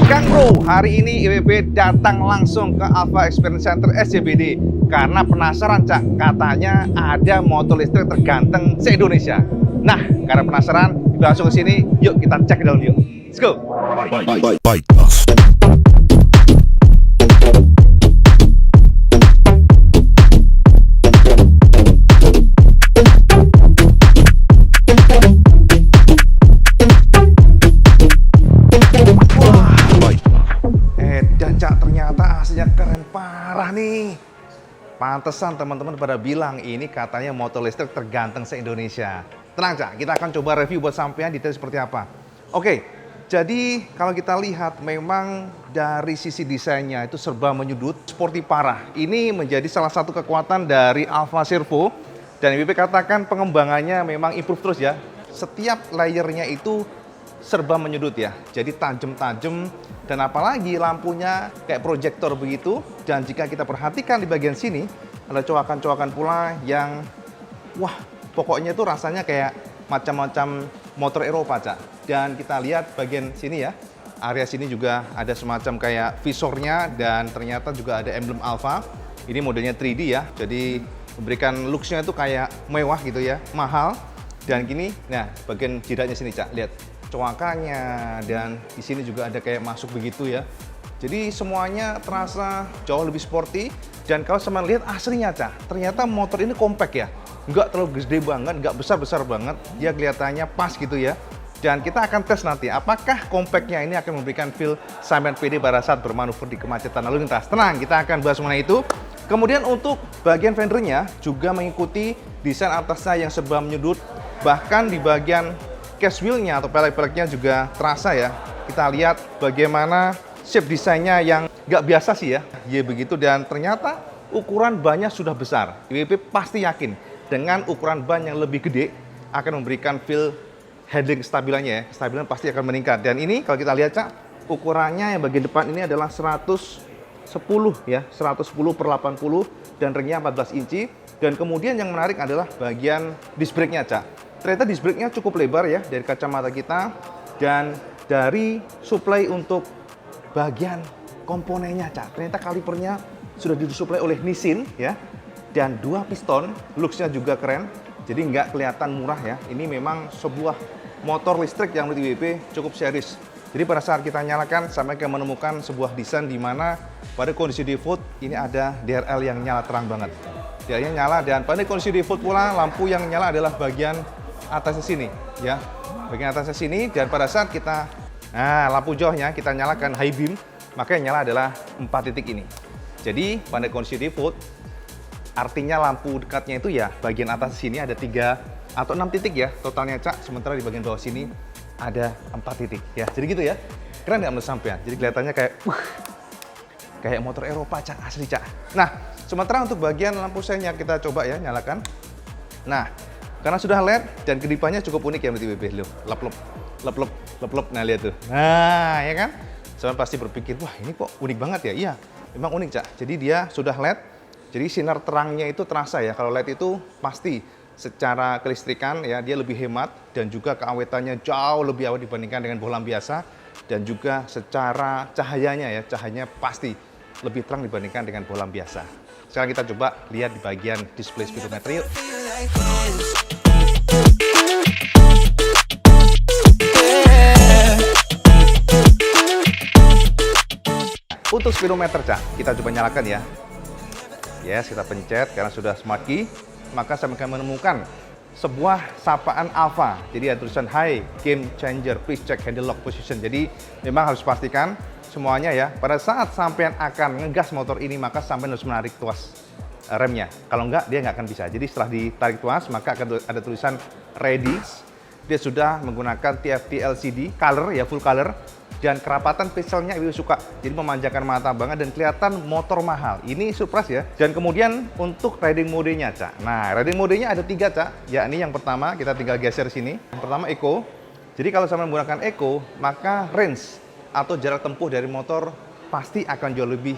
Kang Bro, hari ini IWB datang langsung ke Alpha Experience Center SCBD karena penasaran Cak, katanya ada motor listrik terganteng se-Indonesia. Nah, karena penasaran, kita langsung ke sini, yuk kita cek ke dalam yuk. Let's go! Bye. Dan Cak, ternyata aslinya keren parah nih. Pantesan teman-teman pada bilang ini katanya motor listrik terganteng se-Indonesia. Tenang Cak, kita akan coba review buat sampean detail seperti apa. Oke, jadi kalau kita lihat memang dari sisi desainnya itu serba menyudut, sporty parah. Ini menjadi salah satu kekuatan dari Alfa Servo. Dan IWB katakan pengembangannya memang improve terus ya. Setiap layernya itu serba menyudut ya, jadi tajam-tajam dan apalagi lampunya kayak proyektor begitu. Dan jika kita perhatikan di bagian sini ada coakan-coakan pula yang wah, pokoknya itu rasanya kayak macam-macam motor Eropa Cak. Dan kita lihat bagian sini ya, area sini juga ada semacam kayak visornya dan ternyata juga ada emblem Alfa. Ini modelnya 3D ya, jadi memberikan looks-nya itu kayak mewah gitu ya, mahal. Dan gini, nah bagian jidatnya sini Cak, lihat coakannya, dan di sini juga ada kayak masuk begitu ya. Jadi semuanya terasa jauh lebih sporty. Dan kalau sama lihat aslinya Cak, ternyata motor ini compact ya, nggak terlalu gede banget, nggak besar-besar banget, dia kelihatannya pas gitu ya. Dan kita akan tes nanti apakah compactnya ini akan memberikan feel sampean pede pada saat bermanuver di kemacetan lalu lintas. Tenang, kita akan bahas mengenai itu. Kemudian untuk bagian fendernya juga mengikuti desain atasnya yang serba menyudut, bahkan di bagian case wheel-nya atau pelek-peleknya juga terasa ya. Kita lihat bagaimana shape desainnya yang nggak biasa sih ya. Ya begitu, dan ternyata ukuran bannya sudah besar. IWB pasti yakin dengan ukuran ban yang lebih gede akan memberikan feel handling stabilannya ya. Stabilan pasti akan meningkat. Dan ini kalau kita lihat Cak, ukurannya yang bagian depan ini adalah 110 ya, 110/80 dan ringnya 14 inci. Dan kemudian yang menarik adalah bagian disc brake-nya Cak. Ternyata disc brake-nya cukup lebar ya dari kacamata kita, dan dari supply untuk bagian komponennya Cak. Ternyata kalipernya sudah disuplai oleh Nissin ya, dan 2 piston, looks-nya juga keren. Jadi nggak kelihatan murah ya. Ini memang sebuah motor listrik yang menurut IWB cukup serius. Jadi pada saat kita nyalakan sampai ke menemukan sebuah desain di mana pada kondisi default ini ada DRL yang nyala terang banget. DRL-nya nyala, dan pada kondisi default pula lampu yang nyala adalah bagian atasnya sini ya, bagian atasnya sini. Dan pada saat kita lampu jauhnya kita nyalakan high beam, maka yang nyala adalah 4 titik ini. Jadi pada kondisi default artinya lampu dekatnya itu ya bagian atas sini ada 3 atau 6 titik ya totalnya Cak, sementara di bagian bawah sini ada 4 titik ya. Jadi gitu ya, keren nggak menurut sampean? Jadi kelihatannya kayak motor Eropa Cak, asli Cak. Nah, sementara untuk bagian lampu senya kita coba ya nyalakan. Nah, karena sudah LED dan kedipannya cukup unik ya menurut IWB, loh, lep-lep. Nah lihat tuh, nah ya kan, saya pasti berpikir wah ini kok unik banget ya. Iya, memang unik Cak. Jadi dia sudah LED, jadi sinar terangnya itu terasa ya. Kalau LED itu pasti secara kelistrikan ya dia lebih hemat, dan juga keawetannya jauh lebih awet dibandingkan dengan bohlam biasa. Dan juga secara cahayanya ya, cahayanya pasti lebih terang dibandingkan dengan bohlam biasa. Sekarang kita coba lihat di bagian display speedometer yuk. Untuk speedometer Cak, kita coba nyalakan ya. Yes, kita pencet karena sudah smart key, maka saya akan menemukan sebuah sapaan Alfa. Jadi ada tulisan Hi Game Changer, please check handle lock position. Jadi memang harus pastikan semuanya ya. Pada saat sampean akan ngegas motor ini, maka sampean harus menarik tuas remnya. Kalau enggak, dia nggak akan bisa. Jadi setelah ditarik tuas, maka akan ada tulisan ready. Dia sudah menggunakan TFT LCD color ya, full color. Dan kerapatan pixelnya Ibu suka, jadi memanjakan mata banget dan kelihatan motor mahal. Ini surprise ya. Dan kemudian untuk riding modenya Cak. Nah, riding modenya ada 3 Cak. Yakni yang pertama, kita tinggal geser sini. Yang pertama Eco. Jadi kalau sama menggunakan Eco, maka range atau jarak tempuh dari motor pasti akan jauh lebih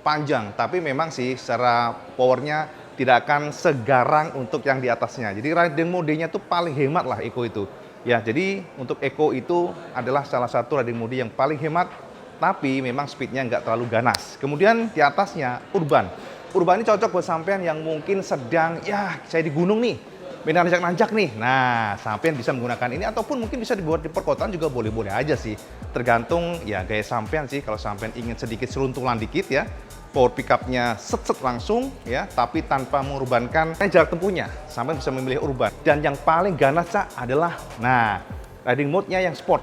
panjang. Tapi memang sih secara powernya tidak akan segarang untuk yang di atasnya. Jadi riding modenya tuh paling hemat lah Eco itu. Ya, jadi untuk Eco itu adalah salah satu riding mode yang paling hemat, tapi memang speednya nggak terlalu ganas. Kemudian di atasnya Urban. Urban ini cocok buat sampean yang mungkin sedang, ya saya di gunung nih, main nanjak-nanjak nih. Nah, sampean bisa menggunakan ini ataupun mungkin bisa dibuat di perkotaan juga boleh-boleh aja sih. Tergantung ya gaya sampean sih. Kalau sampean ingin sedikit seruntulan dikit ya, power pickupnya set-set langsung ya, tapi tanpa mengorbankan jarak tempuhnya. Sampai bisa memilih urban. Dan yang paling ganas Cak adalah, nah, riding mode-nya yang sport.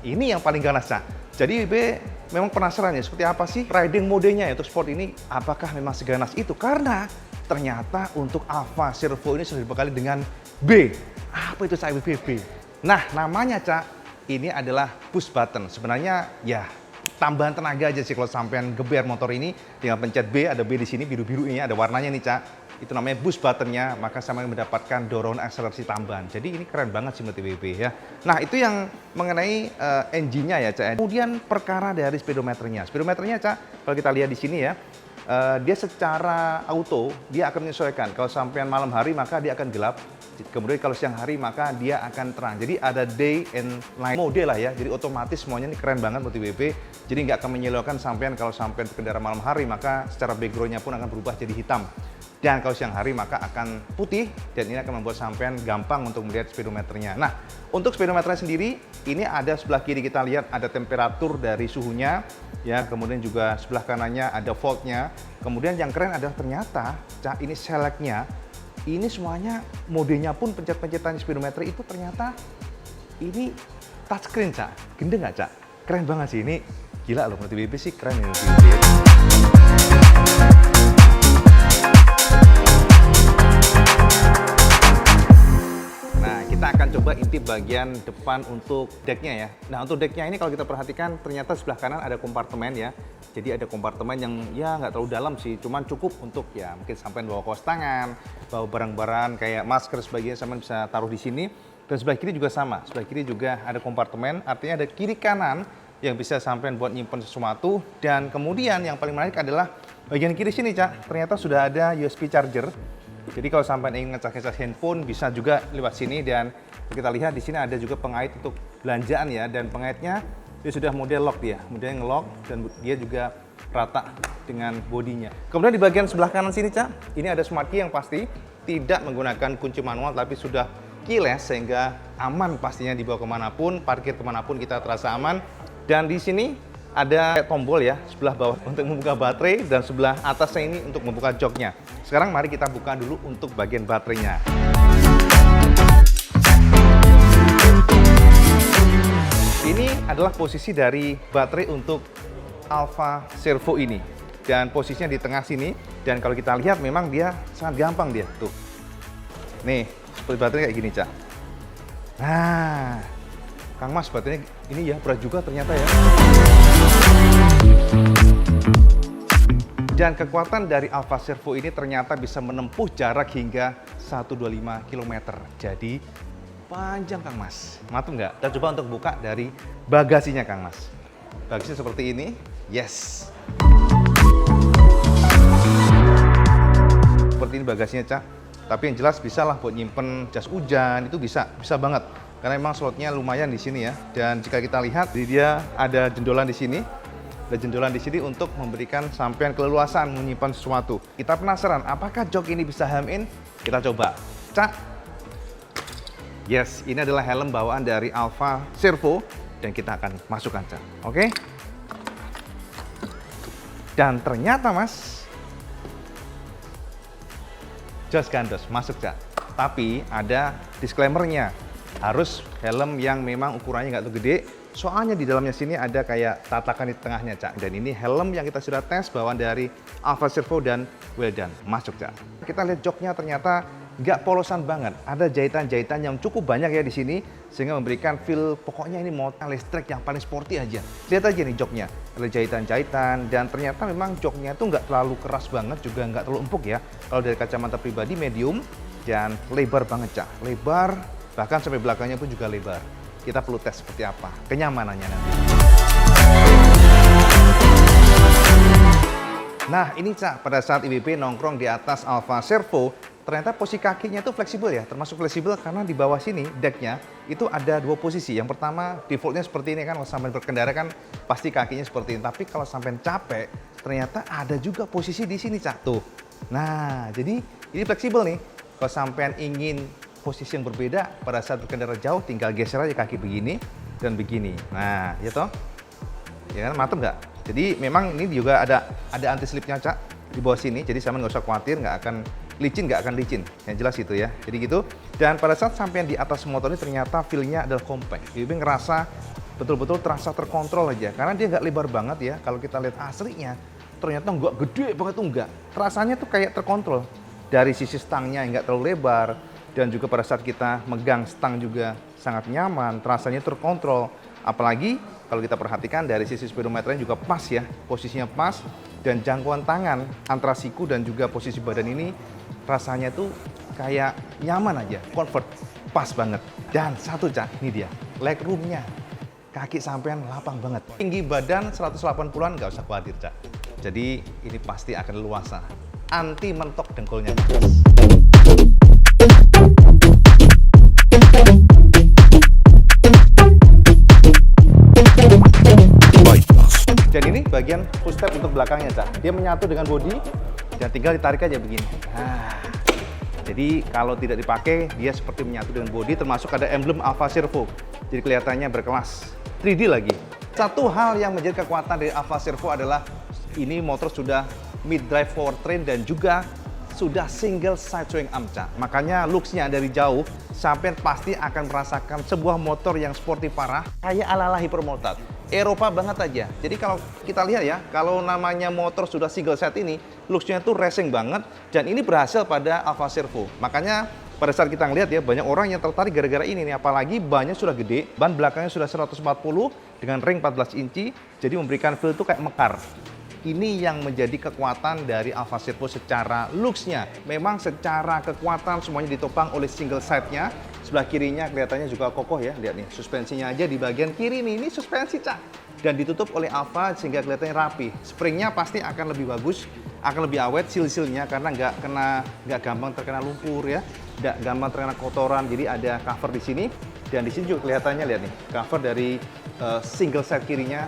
Ini yang paling ganas Cak. Jadi WB memang penasaran ya, seperti apa sih riding mode-nya ya untuk sport ini? Apakah memang seganas itu? Karena ternyata untuk Alfa Servo ini sudah dibekali dengan B. Apa itu Cak B? Nah, namanya Cak, ini adalah push button. Sebenarnya ya tambahan tenaga aja sih kalau sampean geber motor ini dengan pencet B, ada B di sini biru-biru ini ada warnanya nih Cak. Itu namanya boost buttonnya, maka sampean mendapatkan dorongan akselerasi tambahan. Jadi ini keren banget sih menurut WB ya. Nah, itu yang mengenai engine-nya ya Cak. Kemudian perkara dari speedometernya. Speedometernya Cak, kalau kita lihat di sini ya, dia secara auto dia akan menyesuaikan. Kalau sampean malam hari maka dia akan gelap. Kemudian kalau siang hari maka dia akan terang. Jadi ada day and night mode lah ya. Jadi otomatis semuanya ini keren banget buat WB. Jadi nggak akan menyilaukan sampean kalau sampean berkendara malam hari maka secara backgroundnya pun akan berubah jadi hitam. Dan kalau siang hari maka akan putih dan ini akan membuat sampean gampang untuk melihat speedometernya. Nah, untuk speedometernya sendiri ini ada sebelah kiri kita lihat ada temperatur dari suhunya ya, kemudian juga sebelah kanannya ada voltnya. Kemudian yang keren adalah ternyata Cak, ini select-nya ini semuanya modenya pun pencet-pencetan speedometer itu ternyata ini touchscreen Cak. Gendeng nggak Cak? Keren banget sih ini. Gila loh, menurut WB sih keren ya. Nah, kita akan coba intip bagian depan untuk decknya ya. Nah, untuk decknya ini kalau kita perhatikan ternyata sebelah kanan ada kompartemen ya. Jadi ada kompartemen yang ya nggak terlalu dalam sih, cuman cukup untuk ya mungkin sampai bawa kaos tangan, bawa barang-barang kayak masker sebagainya sampai bisa taruh di sini. Dan sebelah kiri juga sama, sebelah kiri juga ada kompartemen, artinya ada kiri kanan yang bisa sampai buat nyimpen sesuatu. Dan kemudian yang paling menarik adalah bagian kiri sini Cak, ternyata sudah ada USB charger. Jadi kalau sampai ingin ngecas-ngecas handphone bisa juga lewat sini dan kita lihat di sini ada juga pengait untuk belanjaan ya, dan pengaitnya dia sudah model lock dia, modelnya nge-lock dan dia juga rata dengan bodinya. Kemudian di bagian sebelah kanan sini Cak, ini ada smart key yang pasti tidak menggunakan kunci manual tapi sudah keyless sehingga aman pastinya dibawa kemanapun, parkir kemanapun kita terasa aman. Dan di sini ada tombol ya, sebelah bawah untuk membuka baterai dan sebelah atasnya ini untuk membuka joknya. Sekarang mari kita buka dulu untuk bagian baterainya. Ini adalah posisi dari baterai untuk Alfa Servo ini. Dan posisinya di tengah sini. Dan kalau kita lihat memang dia sangat gampang dia. Tuh. Nih, seperti baterai kayak gini Cak. Nah, Kang Mas baterainya ini ya berat juga ternyata ya. Dan kekuatan dari Alfa Servo ini ternyata bisa menempuh jarak hingga 125 km. Jadi panjang Kang Mas. Mantap nggak? Kita coba untuk buka dari bagasinya Kang Mas. Bagasinya seperti ini. Yes. Seperti ini bagasinya Cak. Tapi yang jelas bisa lah buat nyimpen jas hujan, itu bisa banget. Karena memang slotnya lumayan di sini ya. Dan jika kita lihat, dia ada jendolan di sini. Ada jendolan di sini untuk memberikan sampean keleluasan menyimpan sesuatu. Kita penasaran, apakah jok ini bisa helm in? Kita coba. Cak. Yes, ini adalah helm bawaan dari Alfa Servo. Dan kita akan masukkan Cak. Oke? Dan ternyata Mas, jos gandos, masuk Cak. Tapi ada disclaimer-nya. Harus helm yang memang ukurannya nggak terlalu gede. Soalnya di dalamnya sini ada kayak tatakan di tengahnya Cak. Dan ini helm yang kita sudah tes bawaan dari Alfa Servo dan well done. Masuk Cak. Kita lihat joknya ternyata nggak polosan banget. Ada jahitan-jahitan yang cukup banyak ya di sini. Sehingga memberikan feel pokoknya ini motor listrik yang paling sporty aja. Lihat aja nih joknya. Ada jahitan-jahitan dan ternyata memang joknya itu nggak terlalu keras banget. Juga nggak terlalu empuk ya. Kalau dari kacamata pribadi medium dan lebar banget Cak. Lebar. Bahkan sampai belakangnya pun juga lebar. Kita perlu tes seperti apa kenyamanannya nanti. Nah ini Cak, pada saat IWB nongkrong di atas Alfa Servo, ternyata posisi kakinya itu fleksibel ya, termasuk fleksibel karena di bawah sini decknya itu ada dua posisi. Yang pertama defaultnya seperti ini kan, kalau sampai berkendara kan pasti kakinya seperti ini. Tapi kalau sampai capek, ternyata ada juga posisi di sini, Cak. Tuh. Nah, jadi ini fleksibel nih. Kalau sampean ingin posisi yang berbeda pada saat berkendara jauh, tinggal geser aja kaki begini dan begini. Nah, ya toh? Ya kan, mantep nggak? Jadi memang ini juga ada anti slipnya, Cak, di bawah sini. Jadi sampean nggak usah khawatir, nggak akan licin. Yang jelas itu ya. Jadi gitu. Dan pada saat sampean di atas motor ini ternyata feel-nya adalah compact. Jadi ngerasa betul-betul terasa terkontrol aja. Karena dia nggak lebar banget ya. Kalau kita lihat aslinya, ternyata nggak gede banget tuh nggak. Rasanya tuh kayak terkontrol. Dari sisi stangnya yang nggak terlalu lebar. Dan juga pada saat kita megang stang juga sangat nyaman. Rasanya terkontrol. Apalagi kalau kita perhatikan dari sisi speedometernya juga pas ya. Posisinya pas. Dan jangkauan tangan antara siku dan juga posisi badan ini rasanya tuh kayak nyaman aja, comfort, pas banget. Dan satu, Cak, ini dia, leg roomnya. Kaki sampean lapang banget. Tinggi badan 180-an nggak usah khawatir, Cak. Jadi ini pasti akan leluasa. Anti mentok dengkulnya. Dan ini bagian footstep untuk belakangnya, Cak. Dia menyatu dengan bodi dan tinggal ditarik aja begini. Nah, jadi kalau tidak dipakai, dia seperti menyatu dengan bodi, termasuk ada emblem Alfa Servo. Jadi kelihatannya berkelas. 3D lagi. Satu hal yang menjadi kekuatan dari Alfa Servo adalah ini motor sudah mid-drive powertrain dan juga sudah single side swing arm, Cak. Makanya looks-nya dari jauh, sampai pasti akan merasakan sebuah motor yang sporty parah, kayak ala-ala hypermotard. Eropa banget aja. Jadi kalau kita lihat ya, kalau namanya motor sudah single set ini, looks-nya tuh racing banget, dan ini berhasil pada Alfa Servo. Makanya pada saat kita ngelihat ya, banyak orang yang tertarik gara-gara ini nih, apalagi bannya sudah gede, ban belakangnya sudah 140 dengan ring 14 inci, jadi memberikan feel tuh kayak mekar. Ini yang menjadi kekuatan dari Alfa Servo secara looks-nya. Memang secara kekuatan semuanya ditopang oleh single side-nya. Sebelah kirinya kelihatannya juga kokoh ya. Lihat nih, suspensinya aja di bagian kiri nih. Ini suspensi, Cak. Dan ditutup oleh Alfa sehingga kelihatannya rapi. Springnya pasti akan lebih bagus, akan lebih awet seal-sealnya karena nggak gampang terkena lumpur ya. Nggak gampang terkena kotoran. Jadi ada cover di sini. Dan di sini juga kelihatannya, lihat nih, cover dari single side kirinya.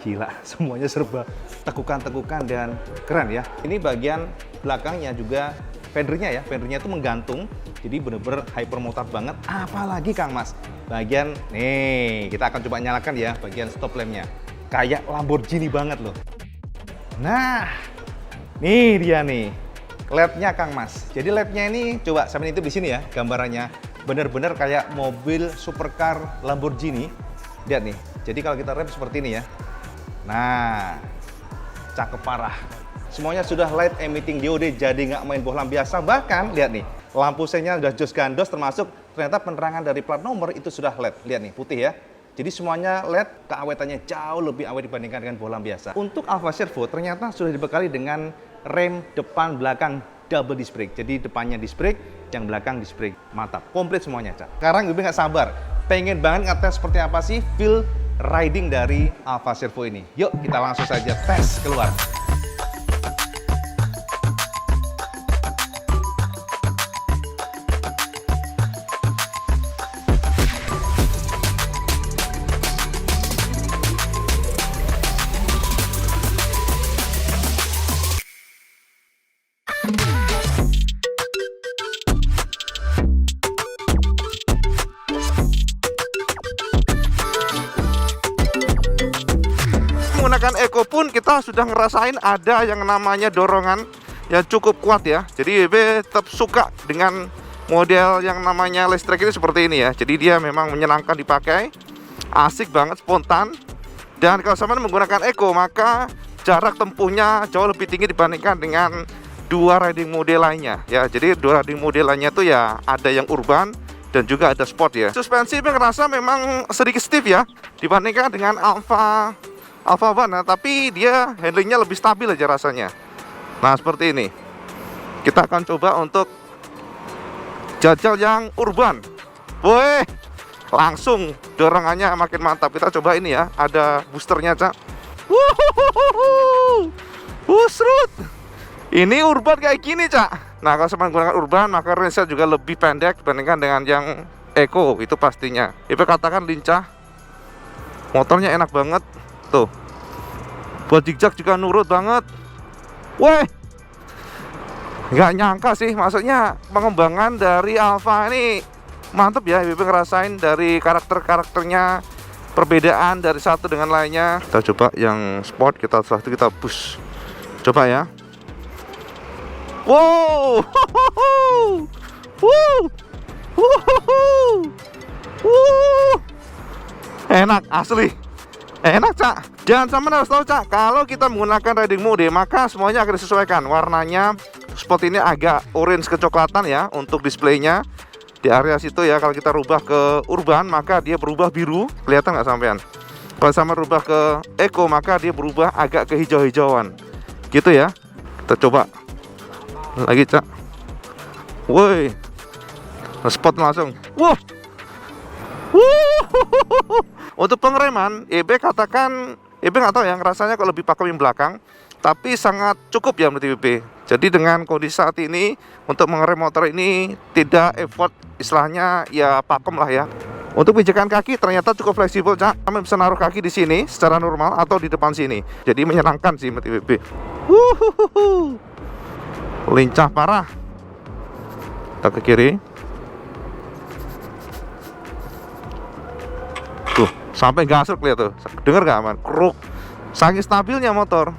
Gila, semuanya serba tekukan-tekukan dan keren ya. Ini bagian belakangnya juga fendernya ya, fendernya itu menggantung. Jadi bener-bener hypermotard banget. Apalagi Kang Mas, bagian nih kita akan coba nyalakan ya bagian stop lampnya. Kayak Lamborghini banget loh. Nah, nih dia nih LED-nya Kang Mas. Jadi LED-nya ini coba sampai itu di sini ya gambarannya. Bener-bener kayak mobil supercar Lamborghini. Lihat nih. Jadi kalau kita rem seperti ini ya. Nah, cakep parah. Semuanya sudah light emitting diode, jadi nggak main bohlam biasa. Bahkan, lihat nih, lampu senya udah jos gandos, termasuk ternyata penerangan dari plat nomor itu sudah LED. Lihat nih, putih ya. Jadi semuanya LED, keawetannya jauh lebih awet dibandingkan dengan bohlam biasa. Untuk Alfa Servo ternyata sudah dibekali dengan rem depan belakang double disc brake. Jadi depannya disc brake, yang belakang disc brake. Mantap, komplit semuanya, Cak. Sekarang gue nggak sabar, pengen banget ngetes seperti apa sih feel riding dari Alfa Servo ini. Yuk kita langsung saja tes keluar. Menggunakan Eco pun kita sudah ngerasain ada yang namanya dorongan yang cukup kuat ya. Jadi BB tetap suka dengan model yang namanya listrik ini seperti ini ya. Jadi dia memang menyenangkan dipakai, asik banget, spontan. Dan kalau sama menggunakan Eco maka jarak tempuhnya jauh lebih tinggi dibandingkan dengan dua riding mode lainnya ya. Jadi dua riding mode lainnya tuh ya ada yang urban dan juga ada sport ya. Suspensi ngerasa memang sedikit stiff ya dibandingkan dengan Alfa One, nah, tapi dia handlingnya lebih stabil aja rasanya. Nah seperti ini. Kita akan coba untuk jajal yang urban. Woi, langsung dorongannya makin mantap. Kita coba ini ya, ada boosternya, Cak. Wuhuhuhu, busrut. Ini urban kayak gini, Cak. Nah, kalau sama menggunakan urban, maka range-nya juga lebih pendek dibandingkan dengan yang eco, itu pastinya. Ipe katakan lincah. Motornya enak banget. Tuh. Buat zigzag juga nurut banget. Weh. Nggak nyangka sih, maksudnya pengembangan dari Alfa ini mantep ya. Ipe ngerasain dari karakter-karakternya, perbedaan dari satu dengan lainnya. Kita coba yang sport, kita push. Coba ya. Wow, enak asli, enak, Cak. Jangan sampai harus tahu, Cak, kalau kita menggunakan riding mode maka semuanya akan disesuaikan. Warnanya spot ini agak orange kecoklatan ya untuk displaynya di area situ ya. Kalau kita rubah ke urban maka dia berubah biru, kelihatan nggak sampean? Kalau sama rubah ke eco maka dia berubah agak ke hijau-hijauan, gitu ya. Kita coba lagi, Cak. Woi, spot langsung. Wah. Untuk pengereman, EB katakan, EB nggak tahu ya, rasanya kalau lebih pakem yang belakang, tapi sangat cukup ya menurut EB. Jadi dengan kondisi saat ini untuk mengerem motor ini tidak effort, istilahnya ya pakem lah ya. Untuk pijakan kaki ternyata cukup fleksibel, Cak. Kami bisa naruh kaki di sini secara normal atau di depan sini. Jadi menyenangkan sih menurut EB. Lincah parah. Kita ke kiri. Tuh, sampai gasuk lihat tuh. Dengar gak, aman? Kruk. Saking stabilnya motor.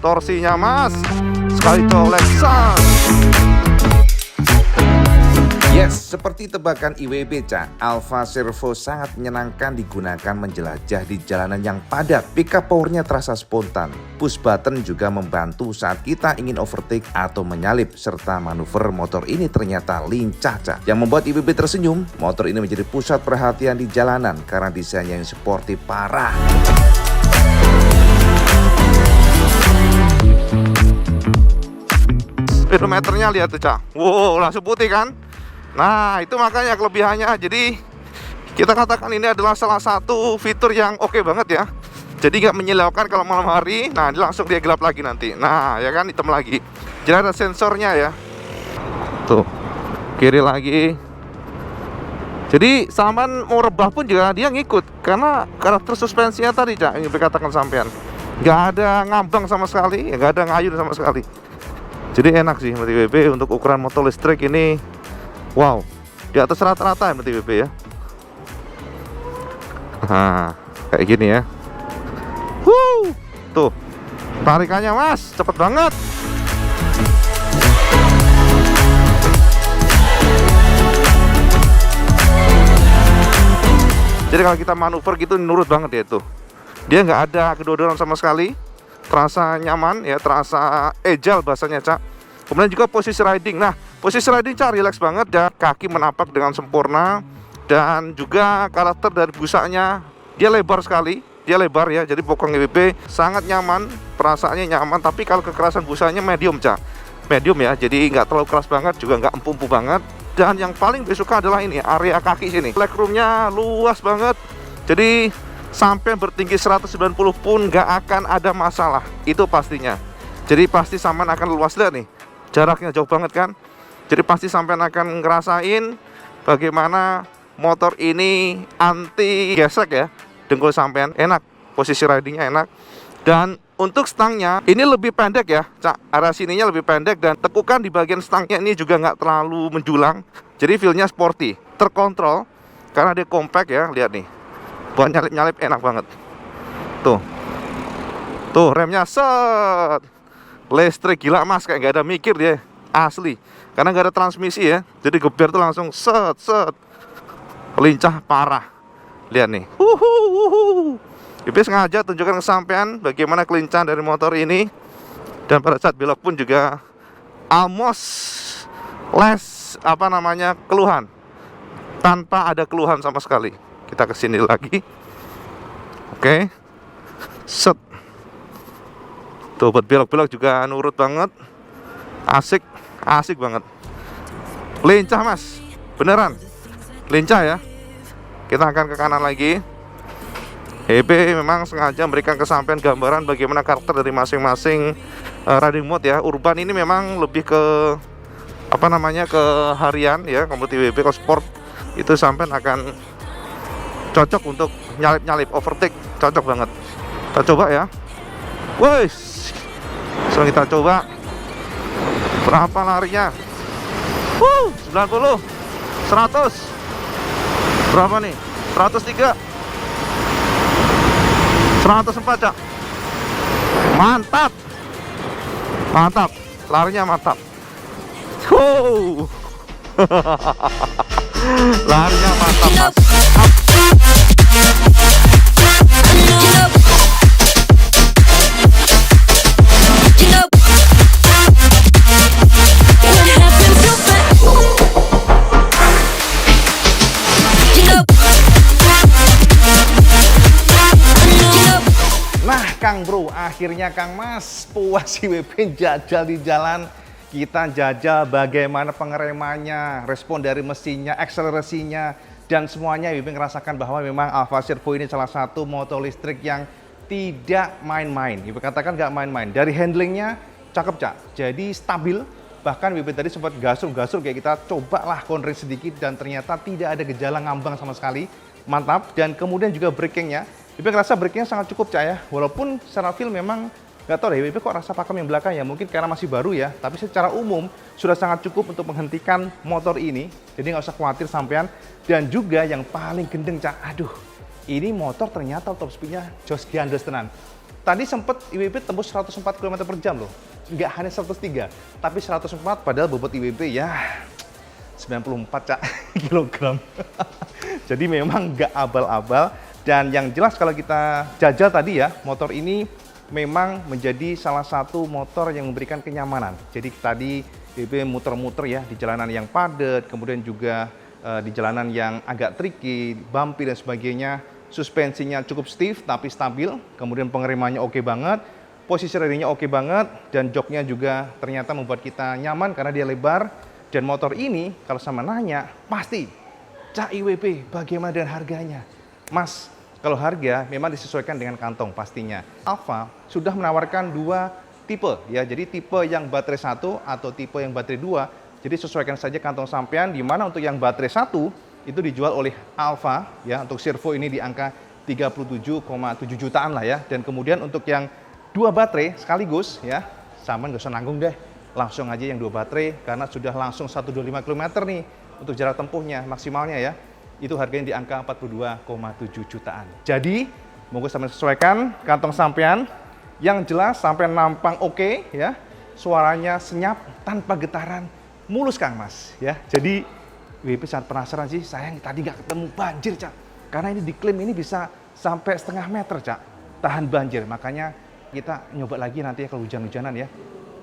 Torsinya, Mas. Sekali coleksan. Yes, seperti tebakan IWB, Cak, Alfa Servo sangat menyenangkan digunakan menjelajah di jalanan yang padat. Pickup powernya terasa spontan. Push button juga membantu saat kita ingin overtake atau menyalip. Serta manuver motor ini ternyata lincah, Cak. Yang membuat IWB tersenyum, motor ini menjadi pusat perhatian di jalanan karena desainnya yang sporty parah. Speedometernya lihat tuh, Cak. Wow, langsung putih kan? Nah, itu makanya kelebihannya. Jadi kita katakan ini adalah salah satu fitur yang oke banget ya. Jadi nggak menyilaukan kalau malam hari. Nah, ini langsung dia gelap lagi nanti. Nah, ya kan, hitam lagi. Jadi ada sensornya ya. Tuh, kiri lagi. Jadi Salman mau rebah pun juga dia ngikut karena karakter suspensinya tadi, Cak, yang dikatakan sampean. Nggak ada ngambang sama sekali, nggak ada ngayun sama sekali. Jadi enak sih MT-WB untuk ukuran motor listrik ini. Wow, di atas rata-rata ya MT-WB ya. Nah, kayak gini ya. Tuh, tarikannya, Mas, cepet banget. Jadi kalau kita manuver gitu nurut banget ya tuh. Dia nggak ada kedodoran sama sekali. Terasa nyaman ya, terasa agile bahasanya, Cak. Kemudian juga posisi riding. Nah, posisi riding, Cak, relax banget dan kaki menapak dengan sempurna. Dan juga karakter dari busanya, dia lebar sekali. Dia lebar ya, jadi pokong EWB sangat nyaman. Perasaannya nyaman, tapi kalau kekerasan busanya medium, Cak. Medium ya, jadi nggak terlalu keras banget, juga nggak empuk-empuk banget. Dan yang paling disuka adalah ini, area kaki sini. Legroomnya luas banget. Jadi sampai bertinggi 190 pun nggak akan ada masalah. Itu pastinya. Jadi pasti sampean akan luas, lihat nih. Jaraknya jauh banget kan. Jadi pasti sampean akan ngerasain bagaimana motor ini anti gesek ya. Dengkul sampean enak, posisi ridingnya enak. Dan untuk stangnya ini lebih pendek ya, Cak. Arah sininya lebih pendek dan tekukan di bagian stangnya ini juga nggak terlalu menjulang. Jadi feel-nya sporty, terkontrol karena dia compact ya. Lihat nih, buat nyalip-nyalip enak banget. Tuh remnya set. Listrik, gila, Mas, kayak nggak ada mikir dia, asli. Karena nggak ada transmisi ya, jadi geber tuh langsung set. Lincah parah. Lihat nih. Ibe sengaja tunjukkan kesampean bagaimana kelincahan dari motor ini. Dan pada saat belok pun juga almost less keluhan. Tanpa ada keluhan sama sekali. Kita kesini lagi. Oke. Set. Tuh buat belok-belok juga nurut banget. Asik banget. Lincah, Mas. Beneran. Lincah ya. Kita akan ke kanan lagi. WP memang sengaja memberikan kesampaian gambaran bagaimana karakter dari masing-masing riding mode ya. Urban ini memang lebih ke apa namanya, ke harian ya. Kemudian WP kalau sport itu sampai akan cocok untuk nyalip-nyalip, overtake, cocok banget. Kita coba ya. Wes, sekarang kita coba berapa larinya. 90, 100, berapa nih? 103, 104 Cak. Mantap, mantap, larinya mantap. Larinya mantap Mas. Nah Kang Bro, akhirnya Kang Mas puas WP jajal di jalan. Kita jajal bagaimana pengeremannya, respon dari mesinnya, akselerasinya, dan semuanya WP ngerasakan bahwa memang Alfa Servo ini salah satu motor listrik yang tidak main-main. WP katakan nggak main-main. Dari handlingnya cakep Cak, jadi stabil. Bahkan WP tadi sempat gasur-gasur kayak kita cobalah konring sedikit dan ternyata tidak ada gejala ngambang sama sekali. Mantap. Dan kemudian juga brakingnya. WP ngerasa brakingnya sangat cukup Cak ya. Walaupun secara feel memang nggak tahu deh WP kok rasa pakem yang belakang ya. Mungkin karena masih baru ya. Tapi secara umum sudah sangat cukup untuk menghentikan motor ini. Jadi nggak usah khawatir sampean. Dan juga yang paling gendeng Cak. Aduh, ini motor ternyata top speednya jos gandes tenan. Tadi sempat IWP tembus 104 km per jam loh. Nggak hanya 103, tapi 104 padahal bobot IWP ya 94 Cak kilogram. Jadi memang nggak abal-abal. Dan yang jelas kalau kita jajal tadi ya, motor ini memang menjadi salah satu motor yang memberikan kenyamanan. Jadi tadi IWP muter-muter ya di jalanan yang padat, kemudian juga di jalanan yang agak tricky, bumpy dan sebagainya. Suspensinya cukup stiff tapi stabil, kemudian pengeremannya oke banget, posisi ridingnya oke banget, dan joknya juga ternyata membuat kita nyaman karena dia lebar. Dan motor ini kalau sama nanya, pasti Cak IWP bagaimana dengan harganya? Mas, kalau harga memang disesuaikan dengan kantong pastinya. Alfa sudah menawarkan dua tipe ya, jadi tipe yang baterai 1 atau tipe yang baterai 2. Jadi sesuaikan saja kantong sampean, di mana untuk yang baterai 1 itu dijual oleh Alfa ya, untuk Servo ini di angka 37,7 jutaan lah ya. Dan kemudian untuk yang dua baterai sekaligus ya, sama nggak usah nanggung deh, langsung aja yang dua baterai karena sudah langsung 125 km nih untuk jarak tempuhnya maksimalnya ya. Itu harganya di angka 42,7 jutaan. Jadi monggo sampean sesuaikan kantong sampean. Yang jelas sampean nampang oke ya, suaranya senyap tanpa getaran, mulus Kang Mas ya. Jadi WP sangat penasaran sih, sayang tadi nggak ketemu banjir Cak. Karena ini diklaim ini bisa sampai setengah meter Cak, tahan banjir. Makanya kita nyoba lagi nanti ya kalau hujan-hujanan ya.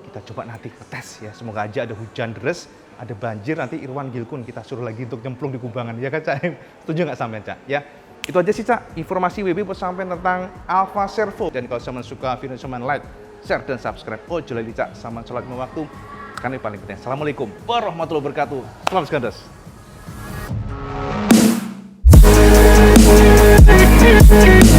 Kita coba nanti tes ya, semoga aja ada hujan deras, ada banjir, nanti Irwan Gilkun kita suruh lagi untuk nyemplung di kubangan. Ya kan Cak? Setuju nggak sampean Cak? Ya, itu aja sih Cak, informasi WP buat sampean tentang Alfa Servo. Dan kalau sampean suka video sampean like, share, dan subscribe. Oh jelali Cak, sama sholat lima waktu. Karena ini paling penting. Assalamualaikum warahmatullahi wabarakatuh. Selamat gandas. We'll be right back.